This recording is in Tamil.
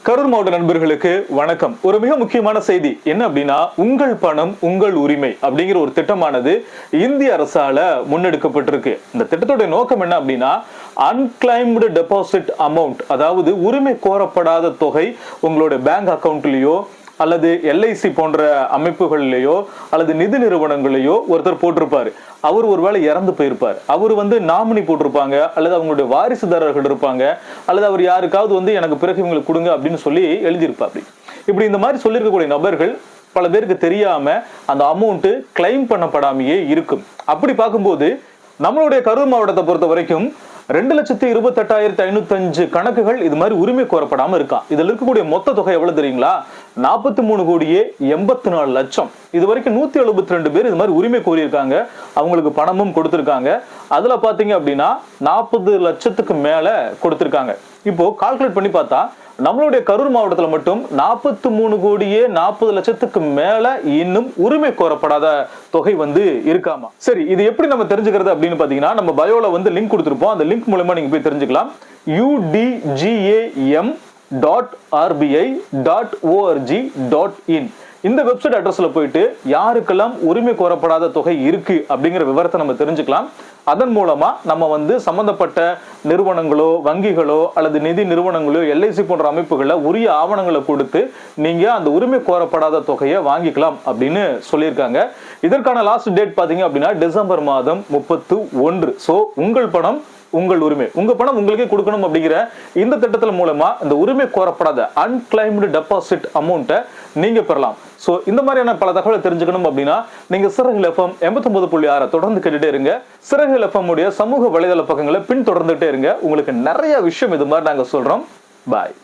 கரூர் மாவட்ட நண்பர்களுக்கு வணக்கம். ஒரு மிக முக்கியமான செய்தி என்ன அப்படின்னா, உங்கள் பணம் உங்கள் உரிமை அப்படிங்கிற ஒரு திட்டமானது இந்திய அரசால முன்னெடுக்கப்பட்டிருக்கு. இந்த திட்டத்தோட நோக்கம் என்ன அப்படின்னா, அன்கிளைம்டு டெபாசிட் அமௌண்ட், அதாவது உரிமை கோரப்படாத தொகை உங்களுடைய பேங்க் அக்கவுண்ட்லயோ அல்லது எல்ஐசி போன்ற அமைப்புகள்லயோ அல்லது நிதி நிறுவனங்களையோ ஒருத்தர் போட்டிருப்பாரு. அவர் ஒருவேளை இறந்து போயிருப்பார். அவர் நாமினி போட்டிருப்பாங்க, அல்லது அவங்களுடைய வாரிசுதாரர்கள் இருப்பாங்க, அல்லது அவர் யாருக்காவது எனக்கு பிறகு இவங்களுக்கு கொடுங்க அப்படின்னு சொல்லி எழுதியிருப்பாரு. இப்படி இந்த மாதிரி சொல்லியிருக்கக்கூடிய நபர்கள் பல பேருக்கு தெரியாம அந்த அமௌண்ட் கிளைம் பண்ணப்படாமையே இருக்கும். அப்படி பார்க்கும்போது நம்மளுடைய கரூர் மாவட்டத்தை பொறுத்த வரைக்கும் 2,28,505 கணக்குகள் இது மாதிரி உரிமை கோரப்படாம இருக்கா. இதுல இருக்கக்கூடிய மொத்த தொகை எவ்வளவு தெரியுங்களா? 43,84,00,000. இது வரைக்கும் 172 பேர் இது மாதிரி உரிமை கோரியிருக்காங்க. அவங்களுக்கு பணமும் கொடுத்திருக்காங்க. அதுல பாத்தீங்க அப்படின்னா 40 லட்சத்துக்கு மேல கொடுத்திருக்காங்க. இப்போ கால்குலேட் பண்ணி பார்த்தா நம்மளுடைய கரூர் மாவட்டத்தில் மட்டும் 43,40,00,000 மேல இன்னும் உரிமை கோரப்படாத தொகை இருக்காமா. சரி, இது எப்படி நம்ம தெரிஞ்சுக்கிறது அப்படின்னு பாத்தீங்கன்னா, நம்ம பயோல லிங்க் கொடுத்திருப்போம். அந்த லிங்க் மூலமா நீங்க போய் தெரிஞ்சுக்கலாம். udgam.rbi.org.in இந்த வெப்சைட் அட்ரஸ்ல போயிட்டு யாருக்கெல்லாம் உரிமை கோரப்படாத தொகை இருக்கு அப்படிங்கிற விவரத்தை நம்ம தெரிஞ்சுக்கலாம். அதன் மூலமா நம்ம சம்பந்தப்பட்ட நிறுவனங்களோ வங்கிகளோ அல்லது நிதி நிறுவனங்களோ எல்ஐசி போன்ற அமைப்புகளை உரிய ஆவணங்களை கொடுத்து நீங்க அந்த உரிமை கோரப்படாத தொகையை வாங்கிக்கலாம் அப்படின்னு சொல்லியிருக்காங்க. இதற்கான லாஸ்ட் டேட் பாத்தீங்க அப்படின்னா டிசம்பர் மாதம் 31. சோ உங்கள் பணம் உங்கள் உரிமை, உங்க பணம் உங்களுக்கே கொடுக்கணும் அப்படிங்கிற இந்த திட்டத்தின் மூலமா இந்த உரிமை கோரப்படாத அன்கிளைம்டு டெபாசிட் அமௌண்ட்டை நீங்க பெறலாம். சோ இந்த மாதிரியான பல தகவலை தெரிஞ்சுக்கணும் அப்படின்னா நீங்க சிறகுகள் FM 89.6 தொடர்ந்து கேட்டுட்டே இருங்க. சிறகுகள் FM உடைய சமூக வலைதள பக்கங்களை பின்தொடர்ந்துட்டே இருங்க. உங்களுக்கு நிறைய விஷயம் இது மாதிரி நாங்க சொல்றோம். பாய்.